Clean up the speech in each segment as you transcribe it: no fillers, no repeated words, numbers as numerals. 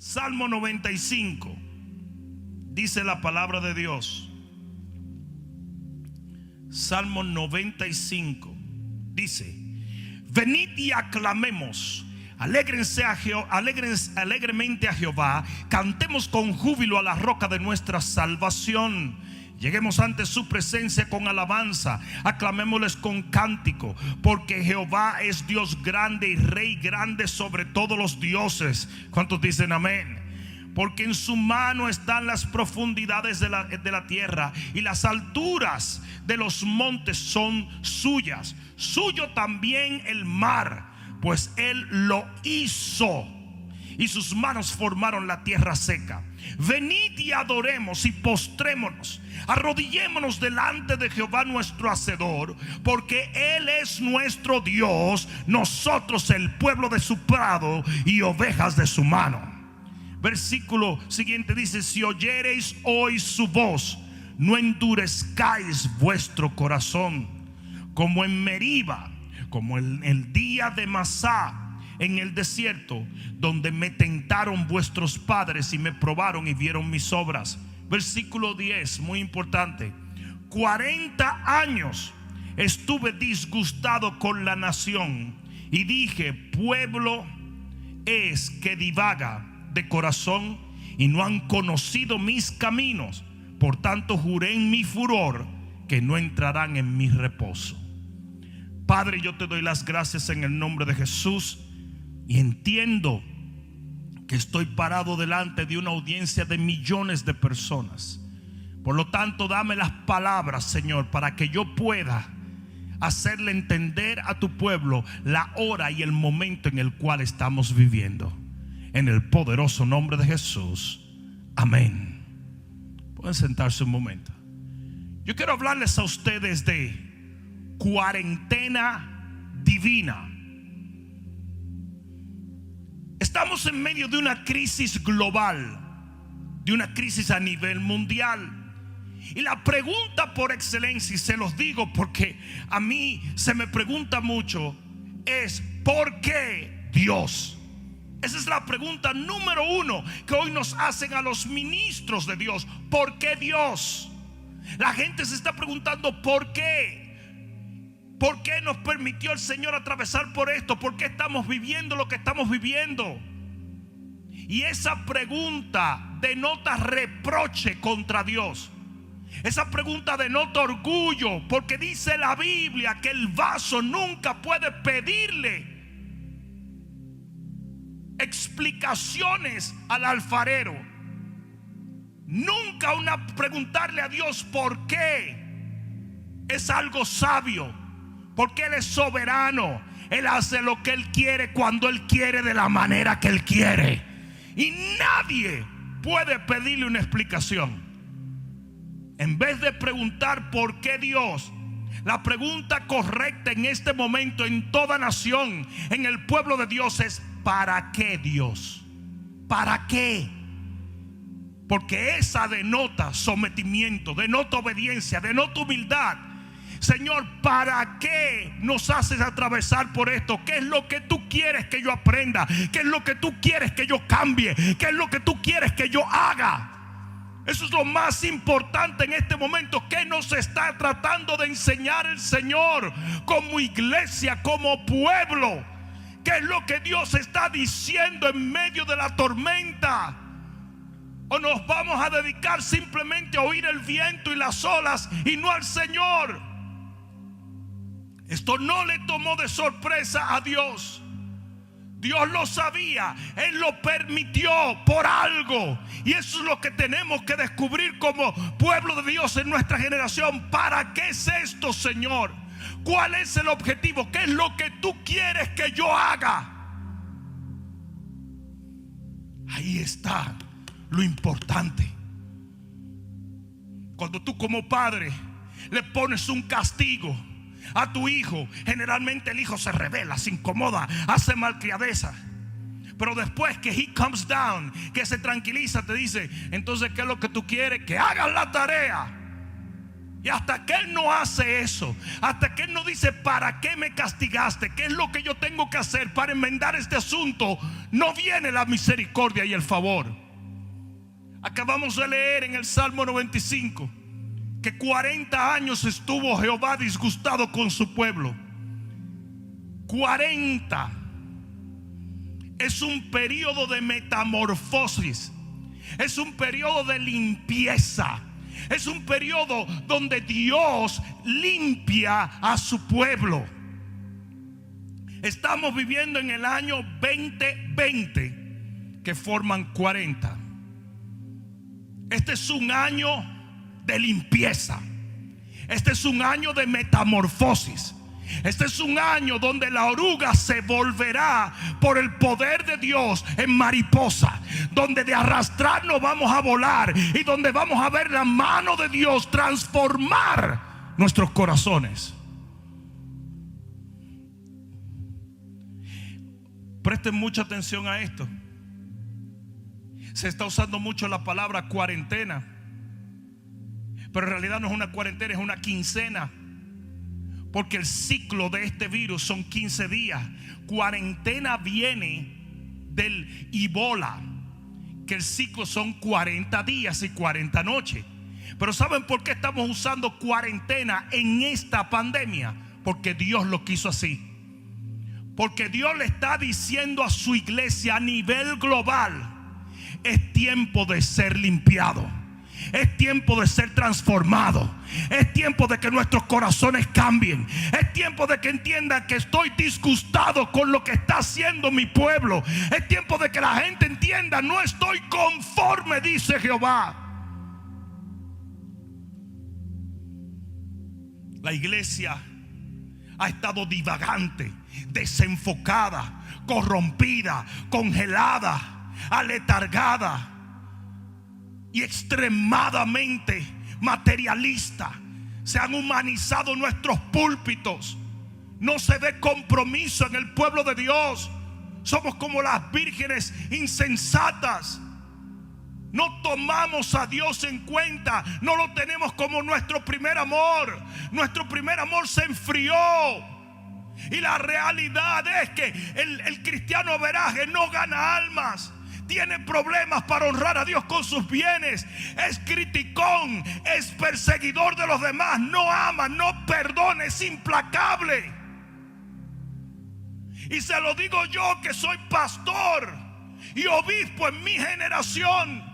Salmo 95. Dice la palabra de Dios. Salmo 95 dice: venid y aclamemos, alegremente a Jehová, cantemos con júbilo a la roca de nuestra salvación. Lleguemos ante su presencia con alabanza, aclamémosles con cántico, porque Jehová es Dios grande y Rey grande sobre todos los dioses. ¿Cuántos dicen amén? Porque en su mano están las profundidades de la tierra, y las alturas de los montes son suyas. Suyo también el mar, pues él lo hizo, y sus manos formaron la tierra seca. Venid y adoremos y postrémonos, arrodillémonos delante de Jehová nuestro Hacedor, porque él es nuestro Dios, nosotros el pueblo de su prado y ovejas de su mano. Versículo siguiente dice: si oyereis hoy su voz, no endurezcáis vuestro corazón, como en Meriba, como en el día de Masá, en el desierto, donde me tentaron vuestros padres y me probaron y vieron mis obras. Versículo 10, muy importante: 40 años estuve disgustado con la nación, y dije: pueblo es que divaga de corazón, y no han conocido mis caminos. Por tanto juré en mi furor que no entrarán en mi reposo. Padre, yo te doy las gracias en el nombre de Jesús, y entiendo que estoy parado delante de una audiencia de millones de personas. Por lo tanto, dame las palabras, Señor, para que yo pueda hacerle entender a tu pueblo la hora y el momento en el cual estamos viviendo. En el poderoso nombre de Jesús, amén. Pueden sentarse un momento. Yo quiero hablarles a ustedes de cuarentena divina. Estamos en medio de una crisis global, de una crisis a nivel mundial. Y la pregunta por excelencia, y se los digo porque a mí se me pregunta mucho, es: ¿por qué Dios? Esa es la pregunta número uno que hoy nos hacen a los ministros de Dios. ¿Por qué Dios? La gente se está preguntando ¿por qué? ¿Por qué nos permitió el Señor atravesar por esto? ¿Por qué estamos viviendo lo que estamos viviendo? Y esa pregunta denota reproche contra Dios. Esa pregunta denota orgullo, porque dice la Biblia que el vaso nunca puede pedirle explicaciones al alfarero. Nunca preguntarle a Dios por qué es algo sabio, porque Él es soberano. Él hace lo que Él quiere, cuando Él quiere, de la manera que Él quiere, y nadie puede pedirle una explicación. En vez de preguntar por qué Dios, la pregunta correcta en este momento en toda nación, en el pueblo de Dios, es: ¿para qué Dios? ¿Para qué? Porque esa denota sometimiento, denota obediencia, denota humildad. Señor, ¿para qué nos haces atravesar por esto? ¿Qué es lo que tú quieres que yo aprenda? ¿Qué es lo que tú quieres que yo cambie? ¿Qué es lo que tú quieres que yo haga? Eso es lo más importante en este momento. ¿Qué nos está tratando de enseñar el Señor como iglesia, como pueblo? ¿Qué es lo que Dios está diciendo en medio de la tormenta? ¿O nos vamos a dedicar simplemente a oír el viento y las olas y no al Señor? Esto no le tomó de sorpresa a Dios. Dios lo sabía, Él lo permitió por algo. Y eso es lo que tenemos que descubrir como pueblo de Dios en nuestra generación. ¿Para qué es esto, Señor? ¿Cuál es el objetivo? ¿Qué es lo que tú quieres que yo haga? Ahí está lo importante. Cuando tú como padre le pones un castigo a tu hijo, generalmente el hijo se rebela, se incomoda, hace malcriadeza. Pero después que he comes down, que se tranquiliza, te dice: entonces, ¿qué es lo que tú quieres? Que hagas la tarea. Y hasta que Él no hace eso, hasta que Él no dice ¿para qué me castigaste? ¿Qué es lo que yo tengo que hacer para enmendar este asunto? No viene la misericordia y el favor. Acabamos de leer en el Salmo 95 que 40 años estuvo Jehová disgustado con su pueblo. 40 es un periodo de metamorfosis, es un periodo de limpieza, es un periodo donde Dios limpia a su pueblo. Estamos viviendo en el año 2020, que forman 40. Este es un año de limpieza. Este es un año de metamorfosis. Este es un año donde la oruga se volverá por el poder de Dios en mariposa, donde de arrastrarnos vamos a volar y donde vamos a ver la mano de Dios transformar nuestros corazones. Presten mucha atención a esto. Se está usando mucho la palabra cuarentena, pero en realidad no es una cuarentena, es una quincena. Porque el ciclo de este virus son 15 días. Cuarentena viene del Ebola, que el ciclo son 40 días y 40 noches. Pero ¿saben por qué estamos usando cuarentena en esta pandemia? Porque Dios lo quiso así. Porque Dios le está diciendo a su iglesia a nivel global: es tiempo de ser limpiado, es tiempo de ser transformado, es tiempo de que nuestros corazones cambien, es tiempo de que entiendan que estoy disgustado con lo que está haciendo mi pueblo, es tiempo de que la gente entienda: no estoy conforme, dice Jehová. La iglesia ha estado divagante, desenfocada, corrompida, congelada, aletargada y extremadamente materialista. Se han humanizado nuestros púlpitos. No se ve compromiso en el pueblo de Dios. Somos como las vírgenes insensatas. No tomamos a Dios en cuenta. No lo tenemos como nuestro primer amor. Nuestro primer amor se enfrió. Y la realidad es que el cristiano veraje no gana almas. Tiene problemas para honrar a Dios con sus bienes. Es criticón, es perseguidor de los demás. No ama, no perdona, es implacable. Y se lo digo yo, que soy pastor y obispo en mi generación.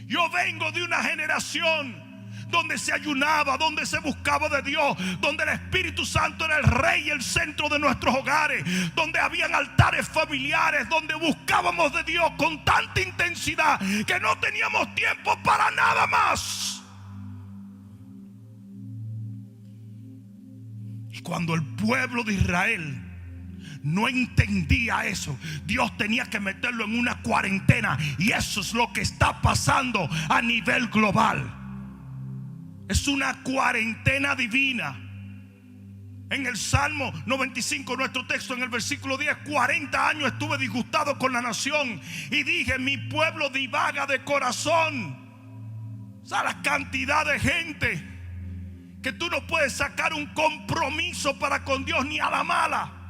Yo vengo de una generación donde se ayunaba, donde se buscaba de Dios, donde el Espíritu Santo era el rey y el centro de nuestros hogares, donde habían altares familiares, donde buscábamos de Dios con tanta intensidad que no teníamos tiempo para nada más. Y cuando el pueblo de Israel no entendía eso, Dios tenía que meterlo en una cuarentena. Y eso es lo que está pasando a nivel global. Es una cuarentena divina. En el Salmo 95, nuestro texto, en el versículo 10: 40 años estuve disgustado con la nación y dije: mi pueblo divaga de corazón. O sea, la cantidad de gente que tú no puedes sacar un compromiso para con Dios ni a la mala.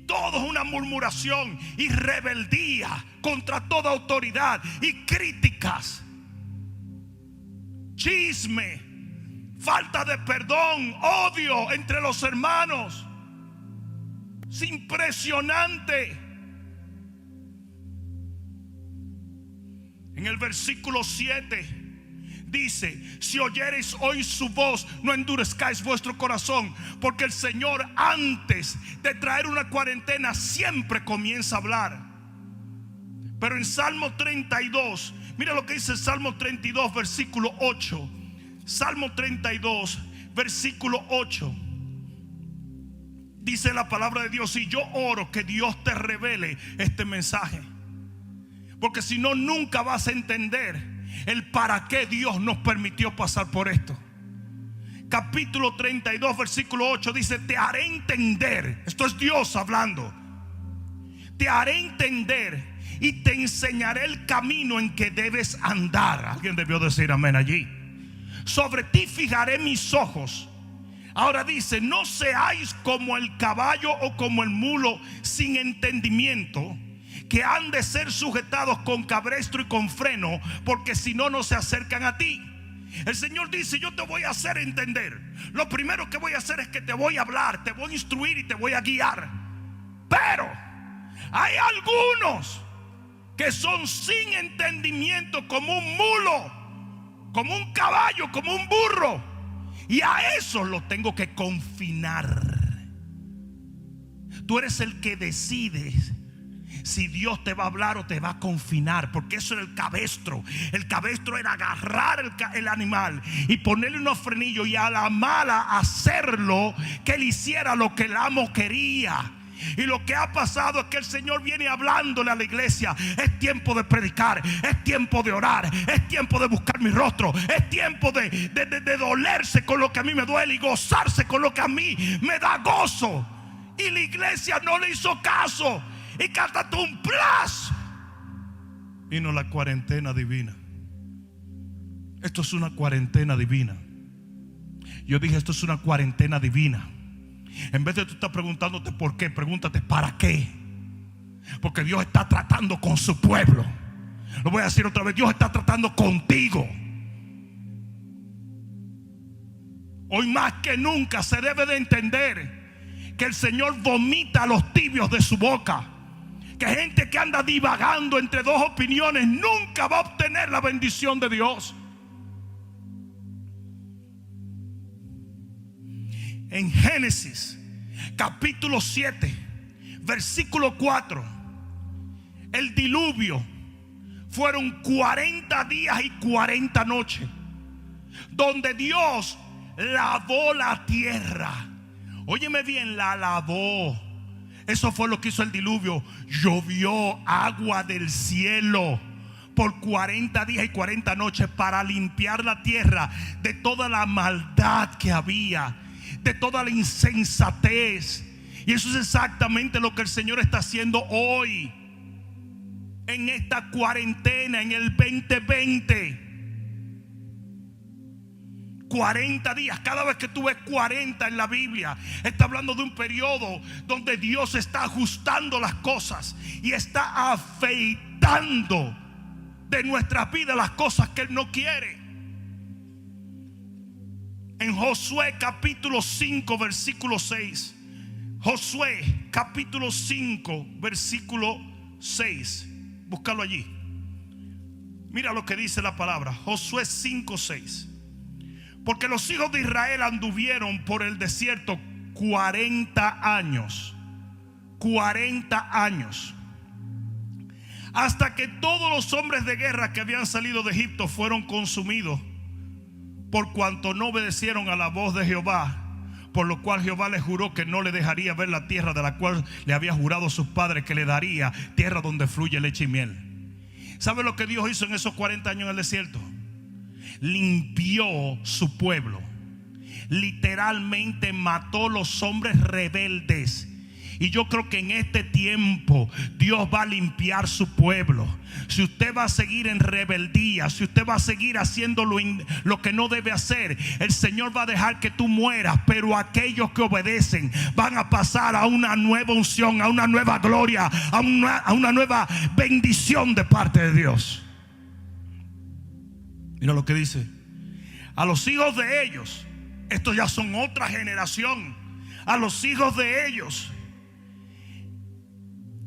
Todo es una murmuración y rebeldía contra toda autoridad, y críticas, chisme, falta de perdón, odio entre los hermanos. Es impresionante. En el versículo 7 dice: si oyereis hoy su voz, no endurezcáis vuestro corazón, porque el Señor, antes de traer una cuarentena, siempre comienza a hablar. Pero en Salmo 32, mira lo que dice el Salmo 32, versículo 8. Salmo 32, versículo 8. Dice la palabra de Dios: y yo oro que Dios te revele este mensaje, porque si no, nunca vas a entender el para qué Dios nos permitió pasar por esto. Capítulo 32, versículo 8 dice: te haré entender. Esto es Dios hablando. Te haré entender y te enseñaré el camino en que debes andar. Alguien debió decir amén allí. Sobre ti fijaré mis ojos. Ahora dice: no seáis como el caballo o como el mulo sin entendimiento, que han de ser sujetados con cabestro y con freno, porque si no, no se acercan a ti. El Señor dice: yo te voy a hacer entender. Lo primero que voy a hacer es que te voy a hablar, te voy a instruir y te voy a guiar. Pero hay algunos que son sin entendimiento, como un mulo, como un caballo, como un burro. Y a esos los tengo que confinar. Tú eres el que decide si Dios te va a hablar o te va a confinar, porque eso era el cabestro. El cabestro era agarrar el animal y ponerle unos frenillos, y a la mala hacerlo que él hiciera lo que el amo quería. Y lo que ha pasado es que el Señor viene hablándole a la iglesia: es tiempo de predicar, es tiempo de orar, es tiempo de buscar mi rostro, es tiempo de dolerse con lo que a mí me duele y gozarse con lo que a mí me da gozo. Y la iglesia no le hizo caso, y cántate un plus. Vino la cuarentena divina. Esto es una cuarentena divina. Yo dije: esto es una cuarentena divina. En vez de tú estar preguntándote por qué, pregúntate para qué. Porque Dios está tratando con su pueblo. Lo voy a decir otra vez: Dios está tratando contigo. Hoy más que nunca se debe de entender que el Señor vomita a los tibios de su boca. Que gente que anda divagando entre dos opiniones nunca va a obtener la bendición de Dios. En Génesis capítulo 7 versículo 4, el diluvio fueron 40 días y 40 noches donde Dios lavó la tierra. Óyeme bien, la lavó. Eso fue lo que hizo el diluvio. Llovió agua del cielo por 40 días y 40 noches para limpiar la tierra de toda la maldad que había, de toda la insensatez. Y eso es exactamente lo que el Señor está haciendo hoy, en esta cuarentena, en el 2020. 40 días. Cada vez que tú ves 40 en la Biblia, está hablando de un periodo donde Dios está ajustando las cosas y está afeitando de nuestras vidas las cosas que Él no quiere. En Josué capítulo 5 versículo 6. Josué capítulo 5 versículo 6. Búscalo allí. Mira lo que dice la palabra. Josué 5:6. Porque los hijos de Israel anduvieron por el desierto 40 años. 40 años. Hasta que todos los hombres de guerra que habían salido de Egipto fueron consumidos, por cuanto no obedecieron a la voz de Jehová. Por lo cual Jehová les juró que no le dejaría ver la tierra de la cual le había jurado a sus padres que le daría, tierra donde fluye leche y miel. ¿Sabe lo que Dios hizo en esos 40 años en el desierto? Limpió su pueblo. Literalmente mató los hombres rebeldes. Y yo creo que en este tiempo Dios va a limpiar su pueblo. Si usted va a seguir en rebeldía, si usted va a seguir haciendo lo que no debe hacer, el Señor va a dejar que tú mueras. Pero aquellos que obedecen van a pasar a una nueva unción, a una nueva gloria, a una nueva bendición de parte de Dios. Mira lo que dice: a los hijos de ellos, estos ya son otra generación, a los hijos de ellos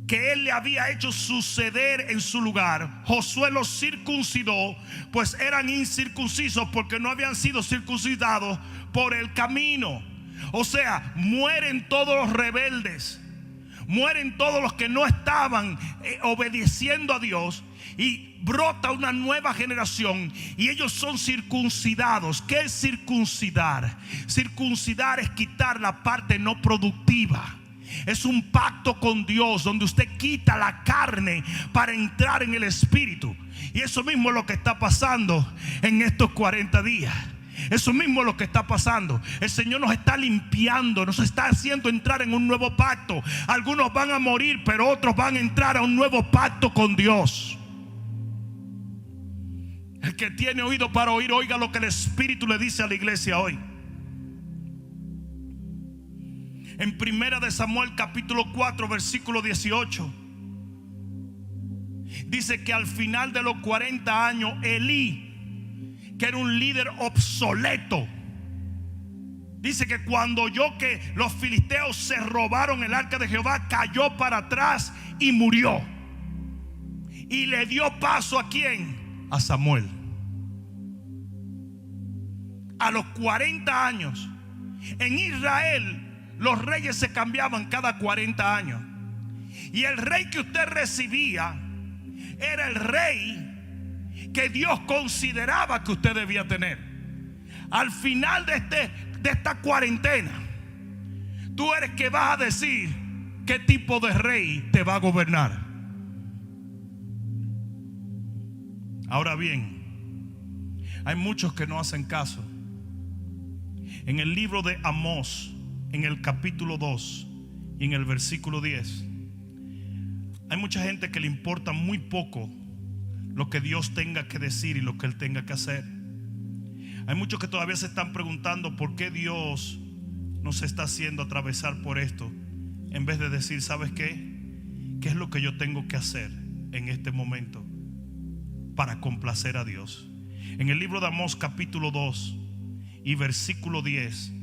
que Él le había hecho suceder en su lugar, Josué los circuncidó, pues eran incircuncisos porque no habían sido circuncidados por el camino. O sea, mueren todos los rebeldes, mueren todos los que no estaban obedeciendo a Dios, y brota una nueva generación y ellos son circuncidados. ¿Qué es circuncidar? Circuncidar es quitar la parte no productiva. Es un pacto con Dios donde usted quita la carne para entrar en el espíritu. Y eso mismo es lo que está pasando en estos 40 días. Eso mismo es lo que está pasando. El Señor nos está limpiando, nos está haciendo entrar en un nuevo pacto. Algunos van a morir, pero otros van a entrar a un nuevo pacto con Dios. El que tiene oído para oír, oiga lo que el Espíritu le dice a la iglesia hoy. En 1 Samuel capítulo 4 versículo 18 dice que al final de los 40 años Elí, que era un líder obsoleto, dice que cuando oyó que los filisteos se robaron el arca de Jehová, cayó para atrás y murió. Y le dio paso ¿a quién? A Samuel. A los 40 años. En Israel los reyes se cambiaban cada 40 años. Y el rey que usted recibía era el rey que Dios consideraba que usted debía tener. Al final de esta cuarentena, tú eres que vas a decir qué tipo de rey te va a gobernar. Ahora bien, hay muchos que no hacen caso. En el libro de Amós, en el capítulo 2 y en el versículo 10, hay mucha gente que le importa muy poco lo que Dios tenga que decir y lo que Él tenga que hacer. Hay muchos que todavía se están preguntando por qué Dios nos está haciendo atravesar por esto, en vez de decir, ¿sabes qué? ¿Qué es lo que yo tengo que hacer en este momento para complacer a Dios? En el libro de Amós capítulo 2 y versículo 10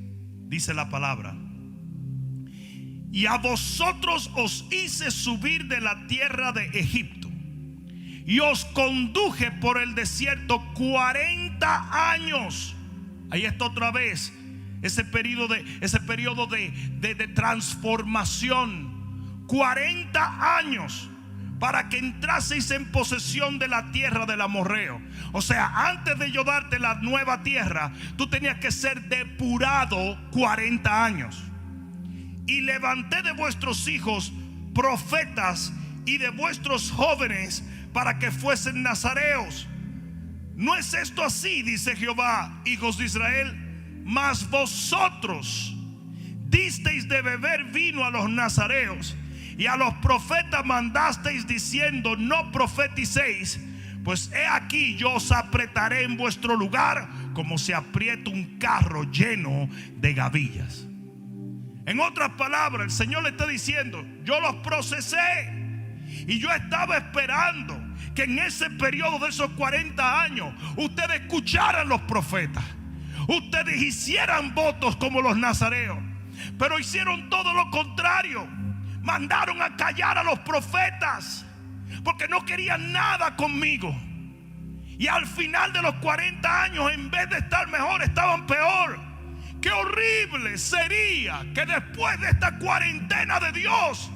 dice la palabra: y a vosotros os hice subir de la tierra de Egipto y os conduje por el desierto 40 años. Ahí está otra vez ese periodo de transformación. 40 años para que entraseis en posesión de la tierra del amorreo. O sea, antes de yo darte la nueva tierra, tú tenías que ser depurado 40 años. Y levanté de vuestros hijos profetas y de vuestros jóvenes para que fuesen nazareos. ¿No es esto así? Dice Jehová, hijos de Israel. Mas vosotros disteis de beber vino a los nazareos, y a los profetas mandasteis diciendo: no profeticéis, pues he aquí yo os apretaré en vuestro lugar como se aprieta un carro lleno de gavillas. En otras palabras, el Señor le está diciendo: yo los procesé y yo estaba esperando que en ese periodo de esos 40 años ustedes escucharan los profetas, ustedes hicieran votos como los nazareos. Pero hicieron todo lo contrario. Mandaron a callar a los profetas porque no querían nada conmigo. Y al final de los 40 años, en vez de estar mejor, estaban peor. Qué horrible sería que después de esta cuarentena de Dios,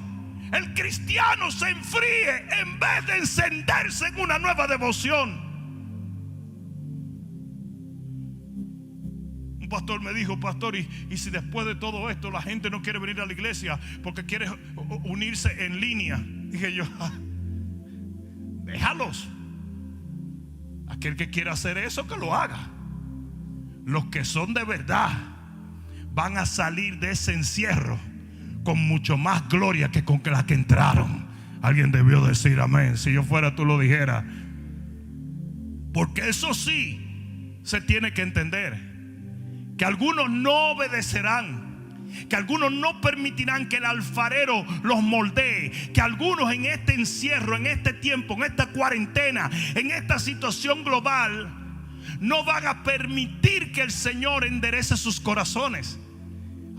el cristiano se enfríe en vez de encenderse en una nueva devoción. Un pastor me dijo: pastor, ¿y si después de todo esto la gente no quiere venir a la iglesia porque quiere unirse en línea? Dije yo: déjalos. Aquel que quiera hacer eso, que lo haga. Los que son de verdad van a salir de ese encierro con mucho más gloria que con la que entraron. Alguien debió decir amén. Si yo fuera, tú lo dijeras. Porque eso sí se tiene que entender, que algunos no obedecerán, que algunos no permitirán que el alfarero los moldee, que algunos en este encierro, en este tiempo, en esta cuarentena, en esta situación global, no van a permitir que el Señor enderece sus corazones.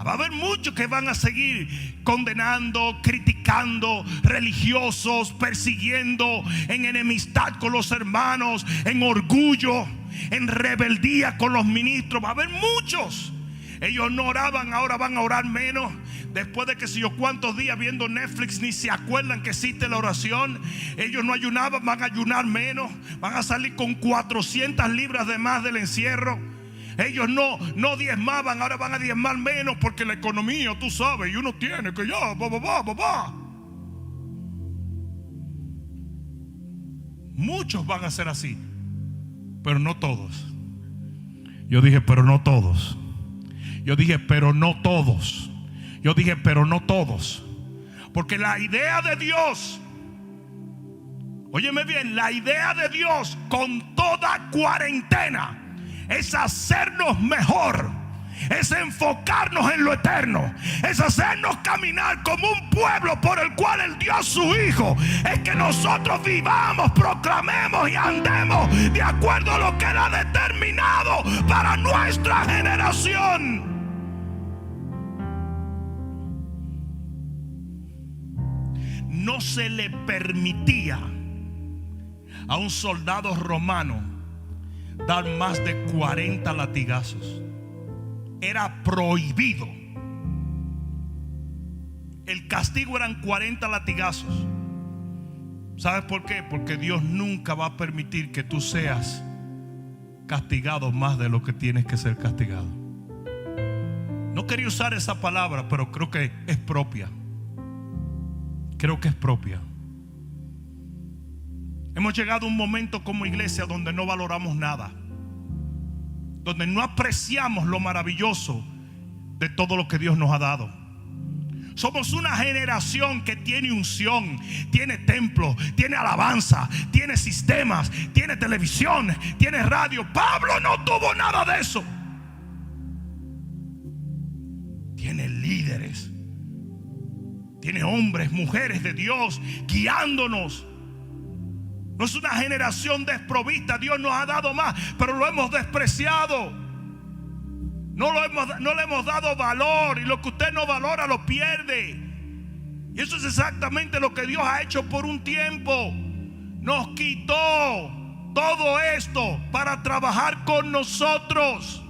Va a haber muchos que van a seguir condenando, criticando, religiosos, persiguiendo, en enemistad con los hermanos, en orgullo, en rebeldía con los ministros. Va a haber muchos. Ellos no oraban, ahora van a orar menos. Después de que si yo cuántos días viendo Netflix ni se acuerdan que existe la oración. Ellos no ayunaban, van a ayunar menos. Van a salir con 400 libras de más del encierro. Ellos no diezmaban, ahora van a diezmar menos porque la economía, tú sabes, y uno tiene que ya, Muchos van a ser así, pero no todos. Yo dije, pero no todos. Yo dije, pero no todos. Yo dije, pero no todos. Porque la idea de Dios, óyeme bien, la idea de Dios con toda cuarentena es hacernos mejor, es enfocarnos en lo eterno, es hacernos caminar como un pueblo por el cual Él dio a su Hijo. Es que nosotros vivamos, proclamemos y andemos de acuerdo a lo que Él ha determinado para nuestra generación. No se le permitía a un soldado romano dar más de 40 latigazos. Era prohibido. El castigo eran 40 latigazos. ¿Sabes por qué? Porque Dios nunca va a permitir que tú seas castigado más de lo que tienes que ser castigado. No quería usar esa palabra, pero creo que es propia. Creo que es propia. Hemos llegado a un momento como iglesia donde no valoramos nada, donde no apreciamos lo maravilloso de todo lo que Dios nos ha dado. Somos una generación que tiene unción, tiene templo, tiene alabanza, tiene sistemas, tiene televisión, tiene radio. Pablo no tuvo nada de eso. Tiene líderes, tiene hombres, mujeres de Dios guiándonos. No es una generación desprovista. Dios nos ha dado más, pero lo hemos despreciado. No le hemos dado valor, y lo que usted no valora lo pierde. Y eso es exactamente lo que Dios ha hecho por un tiempo. Nos quitó todo esto para trabajar con nosotros.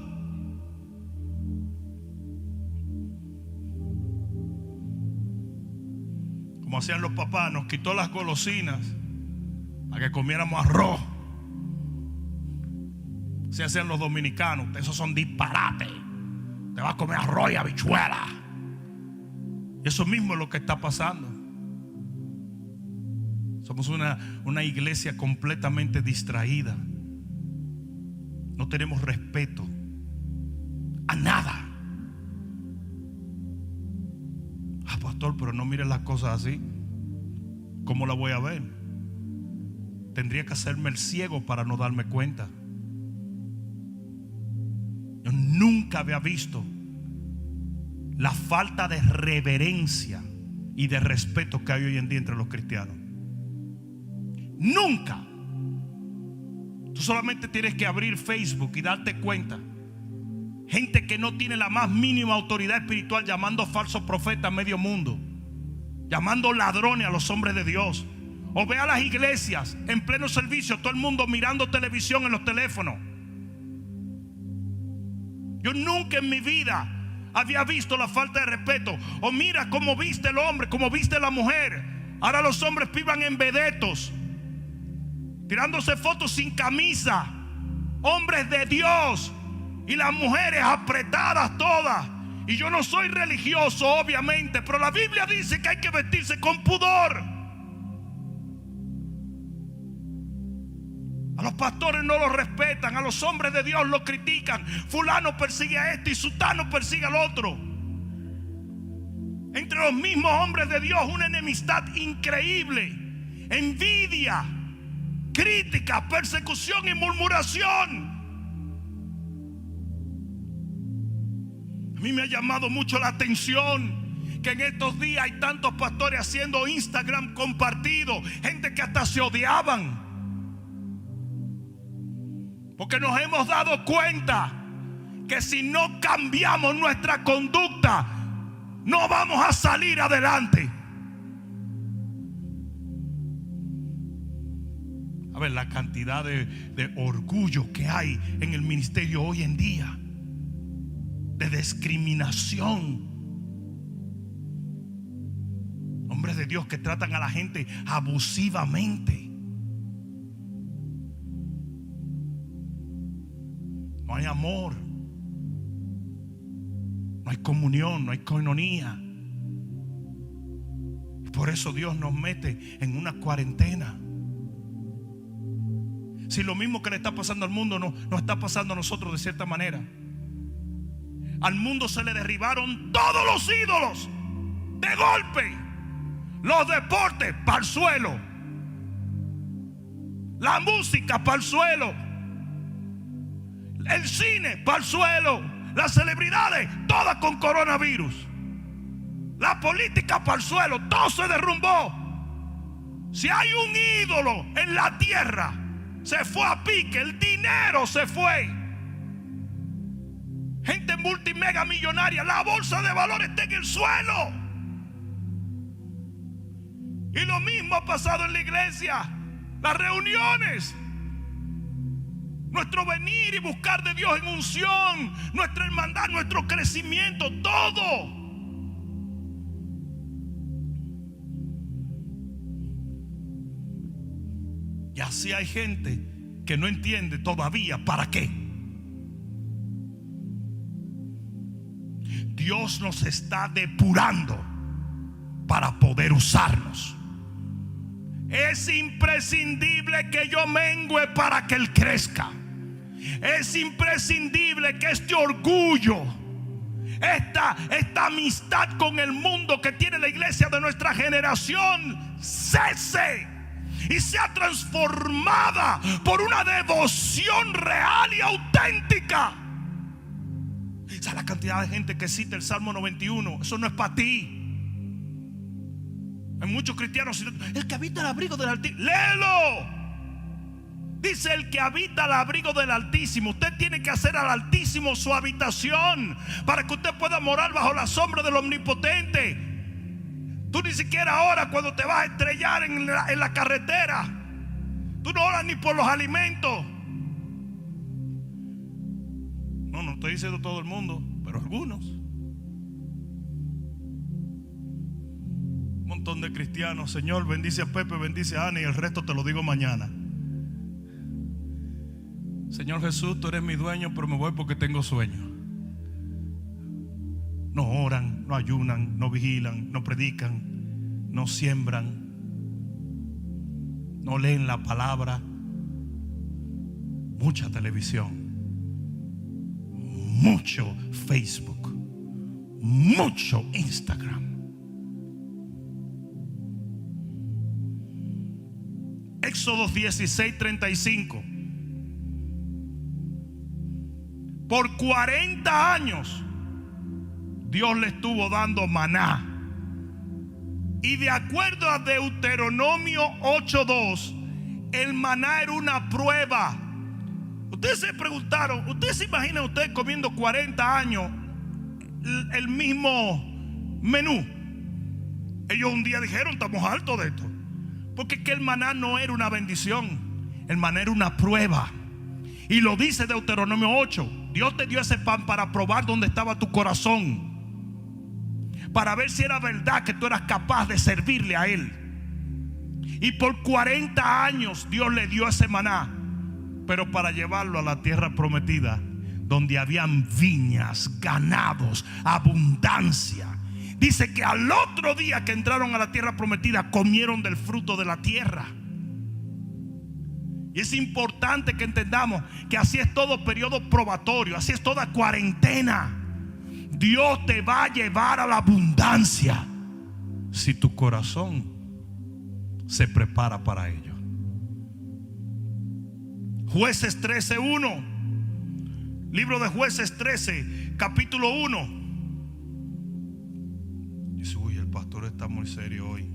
Como hacían los papás, nos quitó las golosinas para que comiéramos arroz. Se hacían los dominicanos. Esos son disparates. Te vas a comer arroz y habichuela. Eso mismo es lo que está pasando. Somos una iglesia completamente distraída. No tenemos respeto a nada. Ah, pastor, pero no mires las cosas así. ¿Cómo la voy a ver? Tendría que hacerme el ciego para no darme cuenta. Yo nunca había visto la falta de reverencia y de respeto que hay hoy en día entre los cristianos. Nunca. Tú solamente tienes que abrir Facebook y darte cuenta. Gente que no tiene la más mínima autoridad espiritual, llamando falsos profetas a medio mundo, llamando ladrones a los hombres de Dios. O ve a las iglesias en pleno servicio, todo el mundo mirando televisión en los teléfonos. Yo nunca en mi vida había visto la falta de respeto. O mira cómo viste el hombre, cómo viste la mujer. Ahora los hombres vivan en vedetos, tirándose fotos sin camisa. Hombres de Dios, y las mujeres apretadas todas. Y yo no soy religioso, obviamente, pero la Biblia dice que hay que vestirse con pudor. A los pastores no los respetan, a los hombres de Dios los critican. Fulano persigue a este y sutano persigue al otro. Entre los mismos hombres de Dios una enemistad increíble, envidia, crítica, persecución y murmuración. A mí me ha llamado mucho la atención que en estos días hay tantos pastores haciendo Instagram compartido, gente que hasta se odiaban. Porque nos hemos dado cuenta que si no cambiamos nuestra conducta, no vamos a salir adelante. A ver, la cantidad de orgullo que hay en el ministerio hoy en día, de discriminación. Hombres de Dios que tratan a la gente abusivamente. No hay amor, no hay comunión, no hay coinonía. Por eso Dios nos mete en una cuarentena. Si lo mismo que le está pasando al mundo nos está pasando a nosotros de cierta manera. Al mundo se le derribaron todos los ídolos de golpe. Los deportes para el suelo, la música para el suelo, el cine para el suelo, las celebridades todas con coronavirus, la política para el suelo, todo se derrumbó. Si hay un ídolo en la tierra, se fue a pique, el dinero se fue. Gente multimega millonaria, la bolsa de valores está en el suelo. Y lo mismo ha pasado en la iglesia. Las reuniones, nuestro venir y buscar de Dios en unción, nuestra hermandad, nuestro crecimiento, todo. Y así hay gente que no entiende todavía para qué. Dios nos está depurando para poder usarnos. Es imprescindible que yo mengue para que Él crezca. Es imprescindible que este orgullo, esta amistad con el mundo que tiene la iglesia de nuestra generación cese y sea transformada por una devoción real y auténtica. ¿Sabes la cantidad de gente que cita el Salmo 91? Eso no es para ti. Hay muchos cristianos, el que habita el abrigo del Altísimo. Léelo. Dice el que habita el abrigo del Altísimo. Usted tiene que hacer al Altísimo su habitación para que usted pueda morar bajo la sombra del Omnipotente. Tú ni siquiera oras cuando te vas a estrellar en la carretera. Tú no oras ni por los alimentos. No estoy diciendo todo el mundo, pero algunos. Un montón de cristianos. Señor, bendice a Pepe, bendice a Ana, y el resto te lo digo mañana. Señor Jesús, tú eres mi dueño, pero me voy porque tengo sueño. No oran, no ayunan, no vigilan, no predican, no siembran, no leen la palabra. Mucha televisión, mucho Facebook, mucho Instagram. Éxodo 16:35. Por 40 años Dios le estuvo dando maná. Y de acuerdo a Deuteronomio 8:2, el maná era una prueba. Ustedes se preguntaron, ¿ustedes se imaginan ustedes comiendo 40 años el mismo menú? Ellos un día dijeron, estamos hartos de esto. Porque es que el maná no era una bendición, el maná era una prueba. Y lo dice Deuteronomio 8. Dios te dio ese pan para probar dónde estaba tu corazón, para ver si era verdad que tú eras capaz de servirle a Él. Y por 40 años Dios le dio ese maná, pero para llevarlo a la tierra prometida, donde habían viñas, ganados, abundancia. Dice que al otro día que entraron a la tierra prometida, comieron del fruto de la tierra. Y es importante que entendamos que así es todo periodo probatorio, así es toda cuarentena. Dios te va a llevar a la abundancia si tu corazón se prepara para ello. Jueces 13:1. Libro de Jueces 13, capítulo 1. Dice, uy, el pastor está muy serio hoy.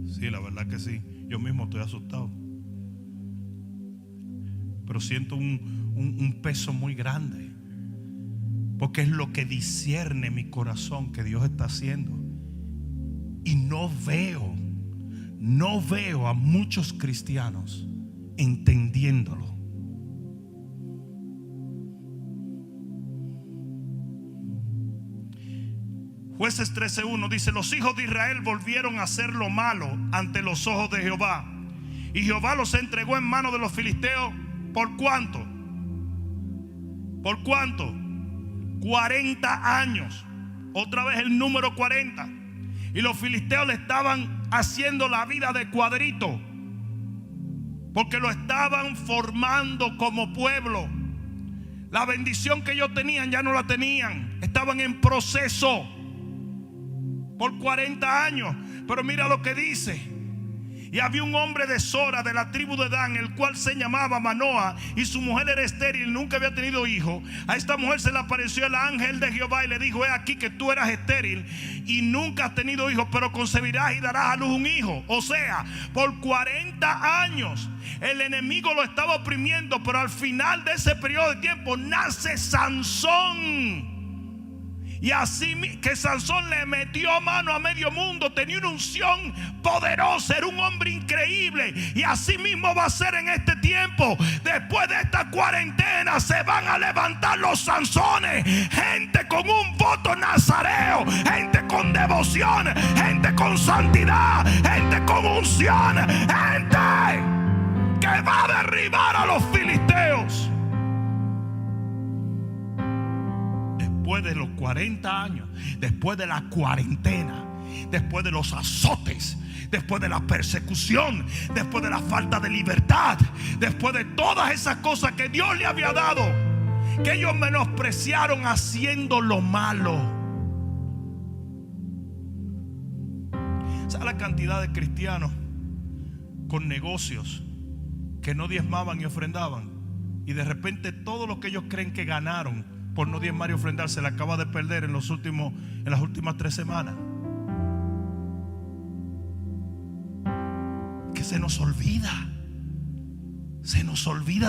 Sí, la verdad que sí. Yo mismo estoy asustado. Pero siento un peso muy grande, porque es lo que discierne mi corazón que Dios está haciendo. Y no veo a muchos cristianos entendiéndolo. Jueces 13:1 dice: los hijos de Israel volvieron a hacer lo malo ante los ojos de Jehová, y Jehová los entregó en manos de los filisteos. ¿Por cuánto? ¿Por cuánto? 40 años. Otra vez el número 40. Y los filisteos le estaban haciendo la vida de cuadrito. porque lo estaban formando como pueblo. La bendición que ellos tenían ya no la tenían. Estaban en proceso por 40 años. Pero mira lo que dice. Y había un hombre de Sora, de la tribu de Dan, el cual se llamaba Manoa, y su mujer era estéril, nunca había tenido hijo. A esta mujer se le apareció el ángel de Jehová y le dijo: he aquí que tú eras estéril y nunca has tenido hijo, pero concebirás y darás a luz un hijo. O sea, por 40 años el enemigo lo estaba oprimiendo, pero al final de ese periodo de tiempo nace Sansón. Y así que Sansón le metió mano a medio mundo. Tenía una unción poderosa, era un hombre increíble. Y así mismo va a ser en este tiempo. Después de esta cuarentena se van a levantar los Sansones. Gente con un voto nazareo, gente con devoción, gente con santidad, gente con unción, gente que va a derribar a los filisteos. Después de los 40 años, después de la cuarentena, después de los azotes, después de la persecución, después de la falta de libertad, después de todas esas cosas que Dios le había dado, que ellos menospreciaron haciendo lo malo. ¿Sabe la cantidad de cristianos con negocios que no diezmaban y ofrendaban? Y de repente todo lo que ellos creen que ganaron por no diezmar y ofrendar se le acaba de perder en las últimas 3 semanas. Que se nos olvida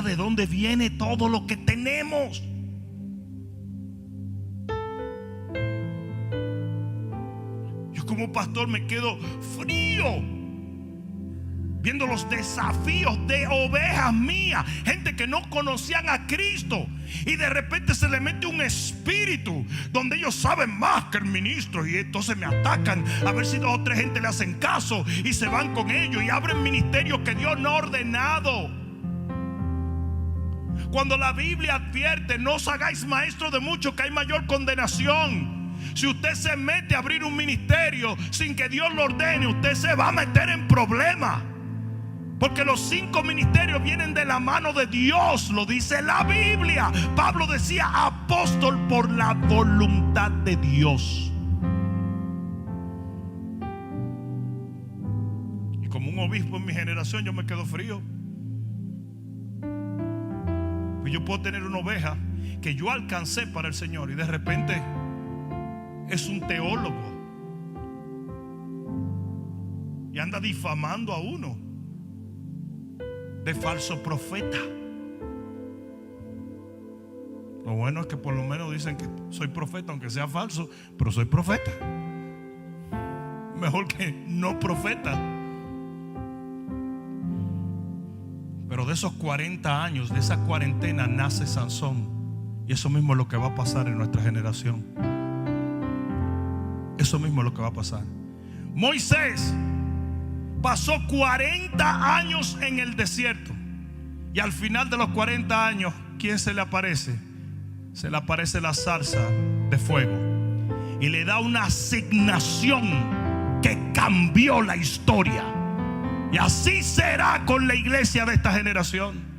de dónde viene todo lo que tenemos. Yo como pastor me quedo frío viendo los desafíos de ovejas mías, gente que no conocían a Cristo, y de repente se le mete un espíritu donde ellos saben más que el ministro, y entonces me atacan a ver si 2 o 3 gente le hacen caso y se van con ellos y abren ministerios que Dios no ha ordenado. Cuando la Biblia advierte: no os hagáis maestros de muchos, que hay mayor condenación. Si usted se mete a abrir un ministerio sin que Dios lo ordene, usted se va a meter en problemas. Porque los 5 ministerios vienen de la mano de Dios, lo dice la Biblia. Pablo decía: apóstol por la voluntad de Dios. Y como un obispo en mi generación, yo me quedo frío. Pues yo puedo tener una oveja que yo alcancé para el Señor y de repente es un teólogo y anda difamando a uno de falso profeta. Lo bueno es que por lo menos dicen que soy profeta, aunque sea falso, pero soy profeta. Mejor que no profeta. Pero de esos 40 años, de esa cuarentena, nace Sansón. Y eso mismo es lo que va a pasar en nuestra generación. Eso mismo es lo que va a pasar. Moisés pasó 40 años en el desierto. Y al final de los 40 años, ¿quién se le aparece? Se le aparece la zarza de fuego. Y le da una asignación que cambió la historia. Y así será con la iglesia de esta generación.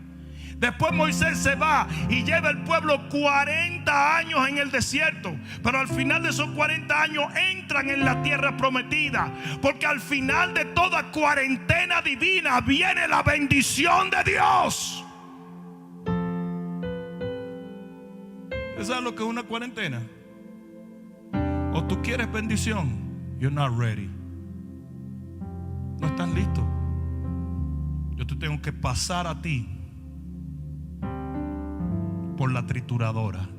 Después Moisés se va y lleva al pueblo 40 años en el desierto. Pero al final de esos 40 años entran en la tierra prometida. Porque al final de toda cuarentena divina viene la bendición de Dios. ¿Usted sabe lo que es una cuarentena? O tú quieres bendición, you're not ready. No estás listo. Yo te tengo que pasar a ti por la trituradora.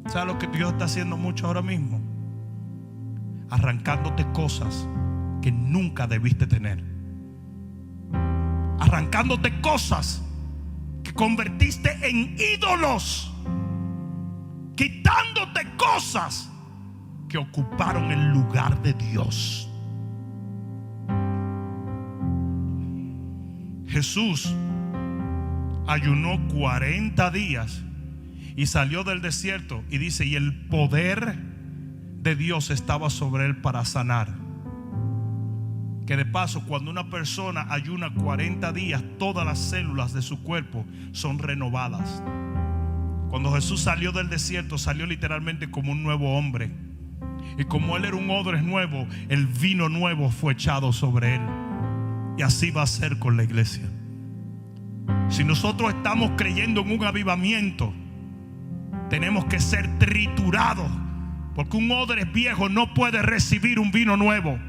¿Sabes lo que Dios está haciendo mucho ahora mismo? Arrancándote cosas que nunca debiste tener. Arrancándote cosas que convertiste en ídolos. Quitándote cosas que ocuparon el lugar de Dios. Jesús ayunó 40 días y salió del desierto, y dice: y el poder de Dios estaba sobre él para sanar. Que de paso, cuando una persona ayuna 40 días, todas las células de su cuerpo son renovadas. Cuando Jesús salió del desierto, salió literalmente como un nuevo hombre. Y como Él era un odre nuevo, el vino nuevo fue echado sobre Él. Y así va a ser con la iglesia. Si nosotros estamos creyendo en un avivamiento, tenemos que ser triturados, porque un odre viejo no puede recibir un vino nuevo.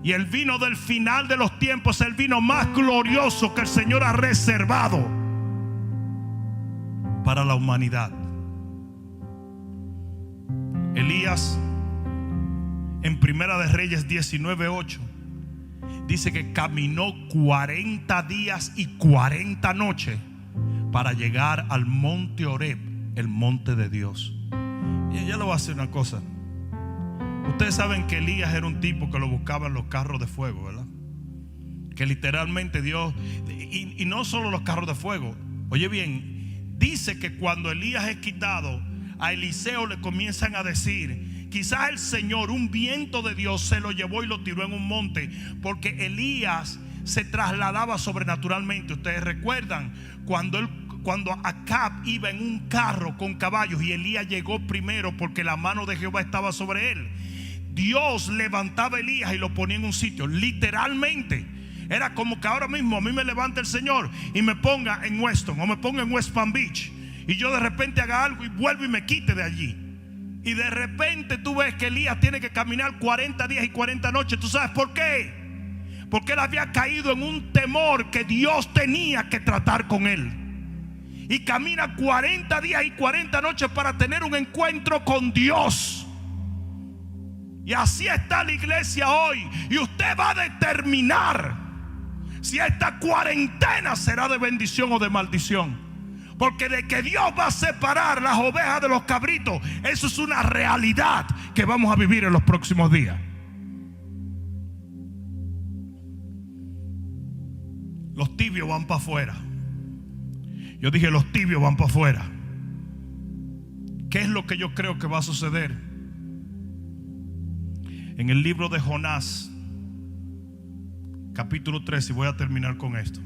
Y el vino del final de los tiempos es el vino más glorioso que el Señor ha reservado para la humanidad. Elías, en Primera de Reyes 19:8, dice que caminó 40 días y 40 noches para llegar al monte Horeb, el monte de Dios. Y ya le voy a hacer una cosa. Ustedes saben que Elías era un tipo que lo buscaban los carros de fuego, ¿verdad? Que literalmente Dios, y no solo los carros de fuego. Oye bien, dice que cuando Elías es quitado, a Eliseo le comienzan a decir: quizás el Señor, un viento de Dios, se lo llevó y lo tiró en un monte, porque Elías se trasladaba sobrenaturalmente. Ustedes recuerdan cuando Acab iba en un carro con caballos y Elías llegó primero porque la mano de Jehová estaba sobre él. Dios levantaba a Elías y lo ponía en un sitio. Literalmente era como que ahora mismo a mí me levanta el Señor y me ponga en Weston o me ponga en West Palm Beach, y yo de repente haga algo y vuelvo y me quite de allí. Y de repente tú ves que Elías tiene que caminar 40 días y 40 noches. ¿Tú sabes por qué? Porque él había caído en un temor que Dios tenía que tratar con él. Y camina 40 días y 40 noches para tener un encuentro con Dios. Y así está la iglesia hoy. Y usted va a determinar si esta cuarentena será de bendición o de maldición. Porque de que Dios va a separar las ovejas de los cabritos, eso es una realidad que vamos a vivir en los próximos días. Los tibios van para afuera. Yo dije, los tibios van para afuera. ¿Qué es lo que yo creo que va a suceder? En el libro de Jonás, capítulo 3, y voy a terminar con esto.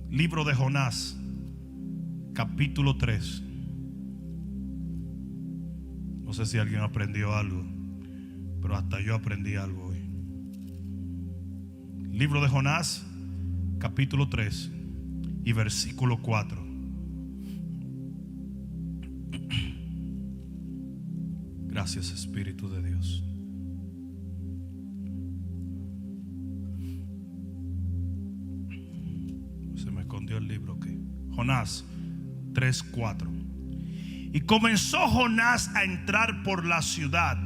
Libro de Jonás, capítulo 3. No sé si alguien aprendió algo, pero hasta yo aprendí algo hoy. Libro de Jonás, capítulo 3 y versículo 4. Gracias, Espíritu de Dios. Se me escondió el libro aquí. Jonás 3:4. Y comenzó Jonás a entrar por la ciudad,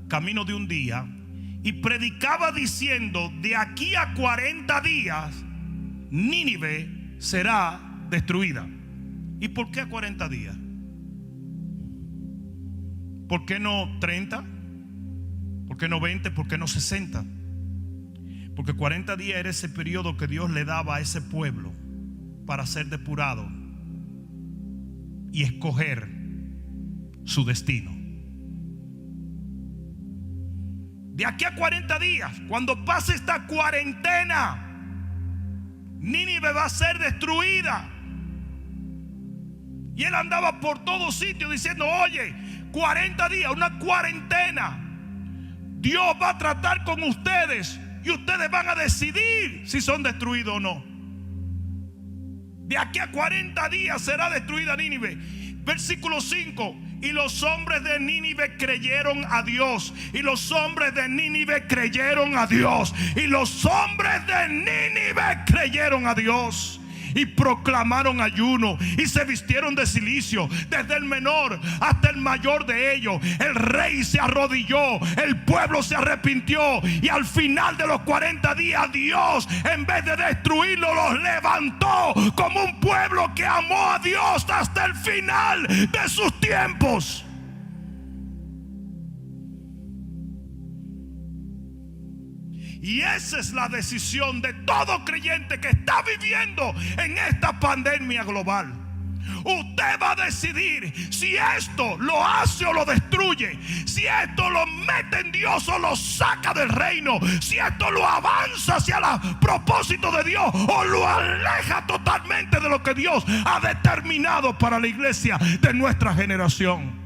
camino de un día, y predicaba diciendo: de aquí a 40 días Nínive será destruida. ¿Y por qué a 40 días? ¿Por qué no 30? ¿Por qué no 20? ¿Por qué no 60? Porque 40 días era ese periodo que Dios le daba a ese pueblo para ser depurado y escoger su destino. De aquí a 40 días, cuando pase esta cuarentena, Nínive va a ser destruida. Y él andaba por todos sitios diciendo: oye, 40 días, una cuarentena. Dios va a tratar con ustedes y ustedes van a decidir si son destruidos o no. De aquí a 40 días será destruida Nínive. Versículo 5. Y los hombres de Nínive creyeron a Dios. Y los hombres de Nínive creyeron a Dios. Y los hombres de Nínive creyeron a Dios. Y proclamaron ayuno y se vistieron de cilicio, desde el menor hasta el mayor de ellos. El rey se arrodilló, el pueblo se arrepintió, y al final de los 40 días Dios, en vez de destruirlo, los levantó como un pueblo que amó a Dios hasta el final de sus tiempos. Y esa es la decisión de todo creyente que está viviendo en esta pandemia global. Usted va a decidir si esto lo hace o lo destruye, si esto lo mete en Dios o lo saca del reino, si esto lo avanza hacia el propósito de Dios o lo aleja totalmente de lo que Dios ha determinado para la iglesia de nuestra generación.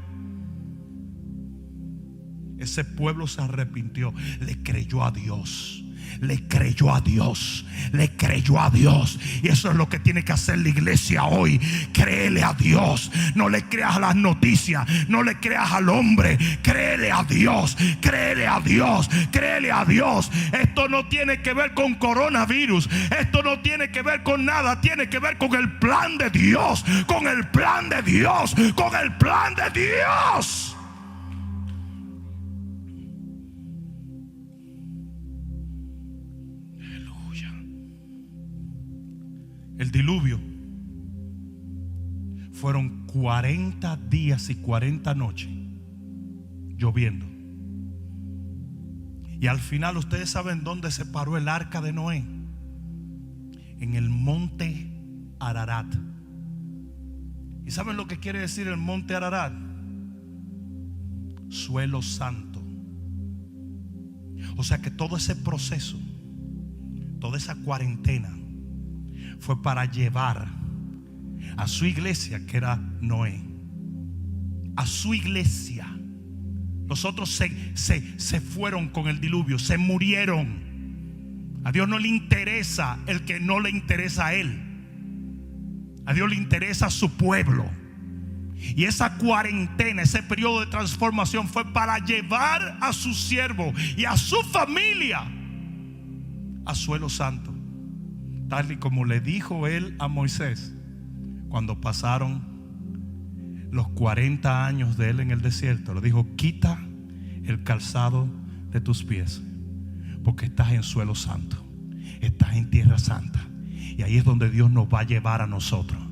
Ese pueblo se arrepintió, le creyó a Dios. Le creyó a Dios, le creyó a Dios. Y eso es lo que tiene que hacer la iglesia hoy. Créele a Dios. No le creas a las noticias, no le creas al hombre. Créele a Dios, créele a Dios, créele a Dios. Esto no tiene que ver con coronavirus, esto no tiene que ver con nada. Tiene que ver con el plan de Dios, con el plan de Dios, con el plan de Dios. El diluvio fueron 40 días y 40 noches lloviendo. Y al final, ustedes saben dónde se paró el arca de Noé. En el monte Ararat. ¿Y saben lo que quiere decir el monte Ararat? Suelo santo. O sea que todo ese proceso, toda esa cuarentena, fue para llevar a su iglesia, que era Noé, a su iglesia. Los otros se fueron con el diluvio, se murieron. A Dios no le interesa el que no le interesa a Él. A Dios le interesa a su pueblo. Y esa cuarentena, ese periodo de transformación, fue para llevar a su siervo y a su familia a suelo santo. Tal y como le dijo él a Moisés cuando pasaron los 40 años de él en el desierto. Le dijo: quita el calzado de tus pies, porque estás en suelo santo, estás en tierra santa. Y ahí es donde Dios nos va a llevar a nosotros.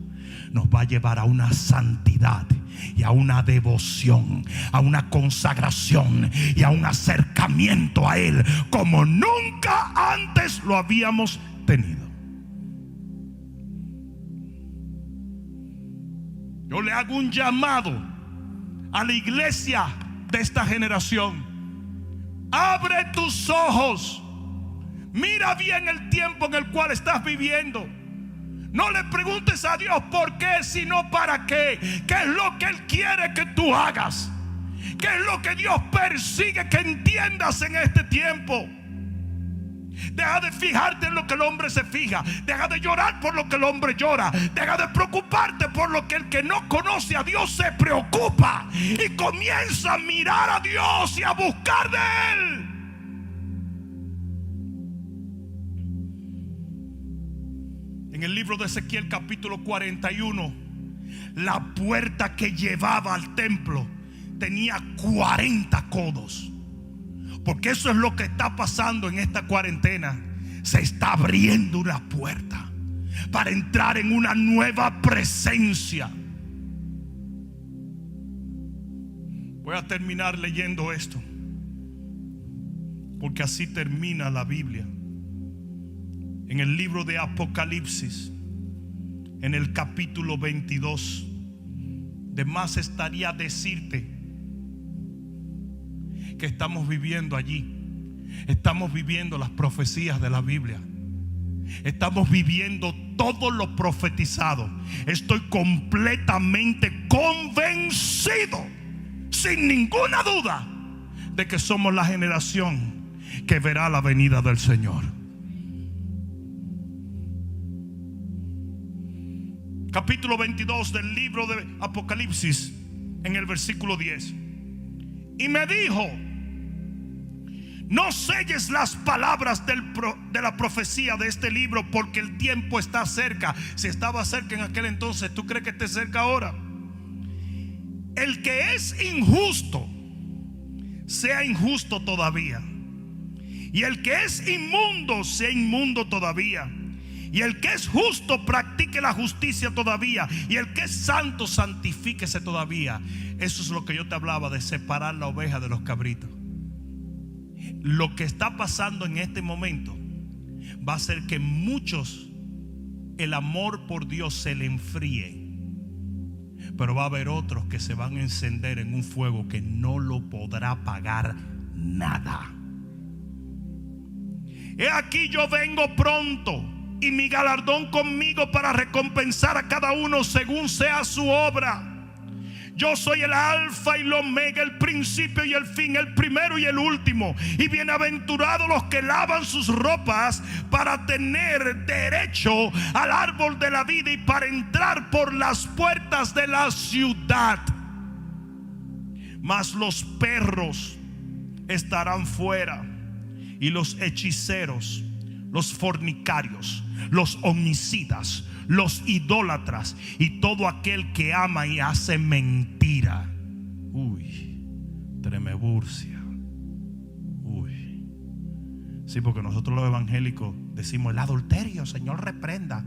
Nos va a llevar a una santidad y a una devoción, a una consagración y a un acercamiento a Él como nunca antes lo habíamos tenido. Yo le hago un llamado a la iglesia de esta generación. Abre tus ojos. Mira bien el tiempo en el cual estás viviendo. No le preguntes a Dios por qué, sino para qué. ¿Qué es lo que Él quiere que tú hagas? ¿Qué es lo que Dios persigue que entiendas en este tiempo? Deja de fijarte en lo que el hombre se fija. Deja de llorar por lo que el hombre llora. Deja de preocuparte por lo que el que no conoce a Dios se preocupa. Y comienza a mirar a Dios y a buscar de Él. En el libro de Ezequiel capítulo 41, la puerta que llevaba al templo tenía 40 codos. Porque eso es lo que está pasando en esta cuarentena. Se está abriendo una puerta para entrar en una nueva presencia. Voy a terminar leyendo esto, porque así termina la Biblia. En el libro de Apocalipsis, en el capítulo 22, de más estaría decirte que estamos viviendo allí. Estamos viviendo las profecías de la Biblia. Estamos viviendo todo lo profetizado. Estoy completamente convencido, sin ninguna duda, de que somos la generación que verá la venida del Señor. Capítulo 22 del libro de Apocalipsis, en el versículo 10. Y me dijo: no selles las palabras de la profecía de este libro, porque el tiempo está cerca. Si estaba cerca en aquel entonces, ¿tú crees que esté cerca ahora? El que es injusto sea injusto todavía, y el que es inmundo sea inmundo todavía, y el que es justo practique la justicia todavía, y el que es santo santifíquese todavía. Eso es lo que yo te hablaba, de separar la oveja de los cabritos. Lo que está pasando en este momento va a hacer que muchos, el amor por Dios se le enfríe. Pero va a haber otros que se van a encender en un fuego que no lo podrá apagar nada. He aquí yo vengo pronto, y mi galardón conmigo para recompensar a cada uno según sea su obra. Yo soy el alfa y el omega, el principio y el fin, el primero y el último. Y bienaventurados los que lavan sus ropas para tener derecho al árbol de la vida y para entrar por las puertas de la ciudad. Mas los perros estarán fuera, y los hechiceros, los fornicarios, los homicidas, los idólatras y todo aquel que ama y hace mentira. Tremeburcia. Sí, porque nosotros los evangélicos decimos el adulterio, Señor reprenda,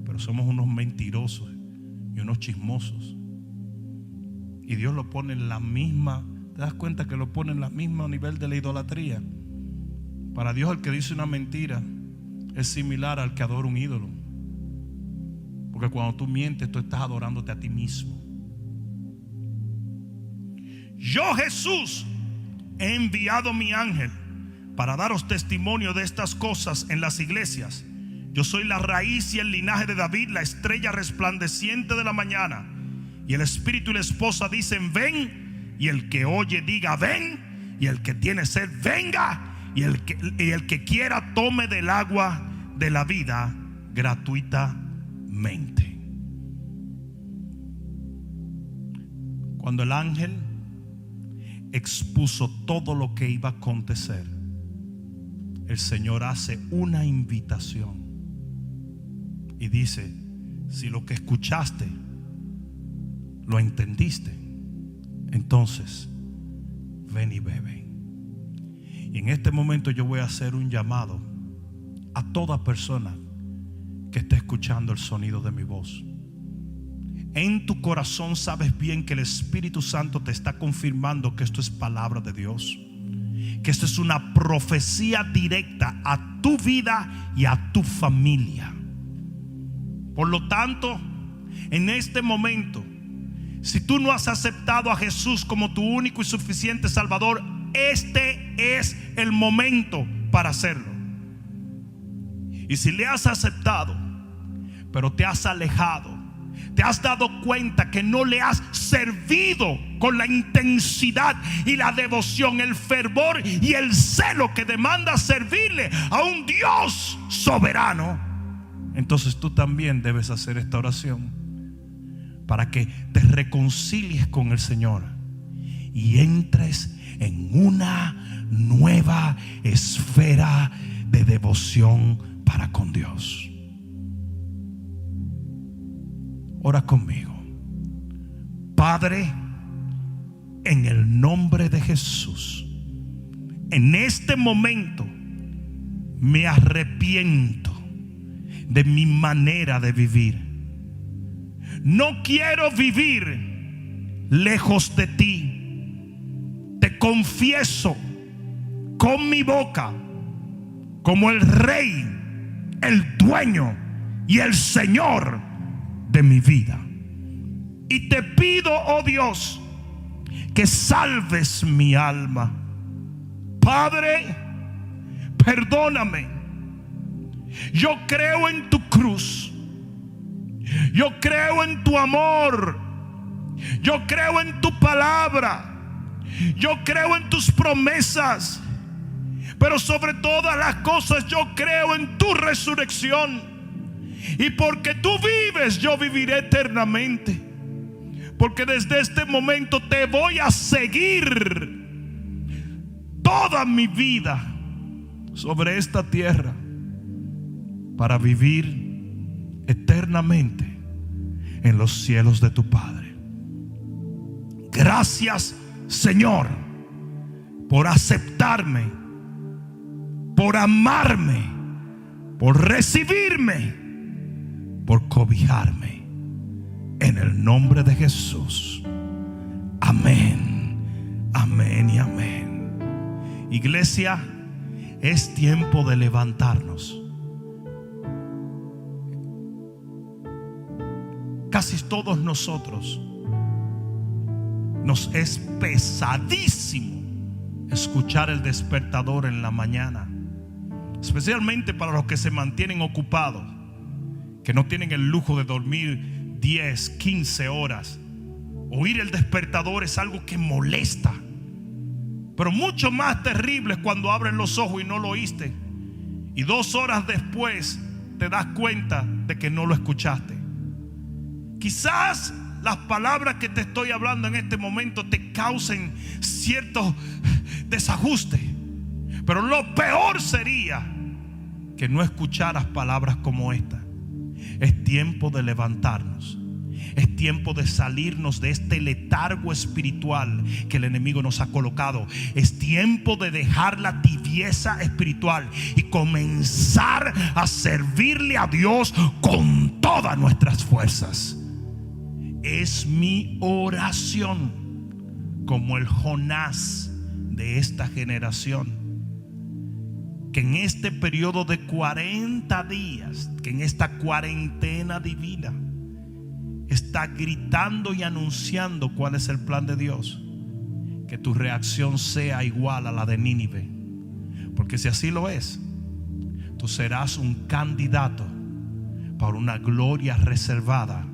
pero somos unos mentirosos y unos chismosos. Y Dios lo pone en la misma. ¿Te das cuenta que lo pone en el mismo nivel de la idolatría? Para Dios, el que dice una mentira es similar al que adora un ídolo. Porque cuando tú mientes, tú estás adorándote a ti mismo. Yo, Jesús, he enviado mi ángel para daros testimonio de estas cosas en las iglesias. Yo soy la raíz y el linaje de David, la estrella resplandeciente de la mañana. Y el espíritu y la esposa dicen ven, y el que oye diga ven, y el que tiene sed venga, y el que quiera tome del agua de la vida gratuitamente. Cuando el ángel expuso todo lo que iba a acontecer, el Señor hace una invitación y dice: si lo que escuchaste lo entendiste, entonces ven y bebe. Y en este momento yo voy a hacer un llamado a toda persona que esté escuchando el sonido de mi voz. En tu corazón sabes bien que el Espíritu Santo te está confirmando que esto es palabra de Dios, que esto es una profecía directa a tu vida y a tu familia. Por lo tanto, en este momento, si tú no has aceptado a Jesús como tu único y suficiente Salvador, este es el momento para hacerlo. Y si le has aceptado, pero te has alejado, te has dado cuenta que no le has servido con la intensidad y la devoción, el fervor y el celo que demanda servirle a un Dios soberano, entonces tú también debes hacer esta oración para que te reconcilies con el Señor y entres en una nueva esfera de devoción para con Dios. Ora conmigo. Padre, en el nombre de Jesús, en este momento me arrepiento de mi manera de vivir. No quiero vivir lejos de ti. Te confieso con mi boca como el Rey, el dueño y el Señor de mi vida. Y te pido, oh Dios, que salves mi alma. Padre, perdóname. Yo creo en tu cruz. Yo creo en tu amor. Yo creo en tu palabra. Yo creo en tus promesas. Pero sobre todas las cosas yo creo en tu resurrección. Y porque tú vives, yo viviré eternamente. Porque desde este momento te voy a seguir toda mi vida sobre esta tierra para vivir eternamente en los cielos de tu Padre. Gracias, Señor, por aceptarme, por amarme, por recibirme, por cobijarme. En el nombre de Jesús. Amén, amén y amén. Iglesia, es tiempo de levantarnos. Casi todos nosotros Nos es pesadísimo escuchar el despertador en la mañana, especialmente para los que se mantienen ocupados, que no tienen el lujo de dormir 10, 15 horas. Oír el despertador es algo que molesta. Pero mucho más terrible es cuando abres los ojos y no lo oíste, y 2 horas después te das cuenta de que no lo escuchaste. Quizás las palabras que te estoy hablando en este momento te causen cierto desajuste, pero lo peor sería que no escucharas palabras como esta. Es tiempo de levantarnos. Es tiempo de salirnos de este letargo espiritual que el enemigo nos ha colocado. Es tiempo de dejar la tibieza espiritual y comenzar a servirle a Dios con todas nuestras fuerzas. Es mi oración, como el Jonás de esta generación, que en este periodo de 40 días, que en esta cuarentena divina, está gritando y anunciando cuál es el plan de Dios. Que tu reacción sea igual a la de Nínive, porque si así lo es, tú serás un candidato para una gloria reservada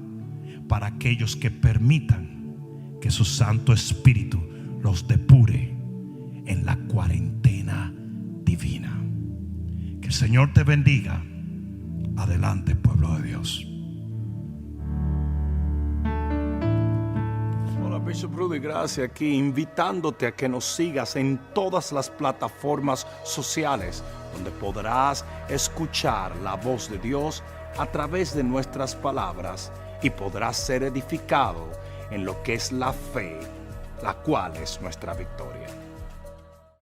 para aquellos que permitan que su Santo Espíritu los depure en la cuarentena divina. Que el Señor te bendiga. Adelante, pueblo de Dios. Bishop Rudy Gracia aquí, invitándote a que nos sigas en todas las plataformas sociales, donde podrás escuchar la voz de Dios a través de nuestras palabras y podrás ser edificado en lo que es la fe, la cual es nuestra victoria.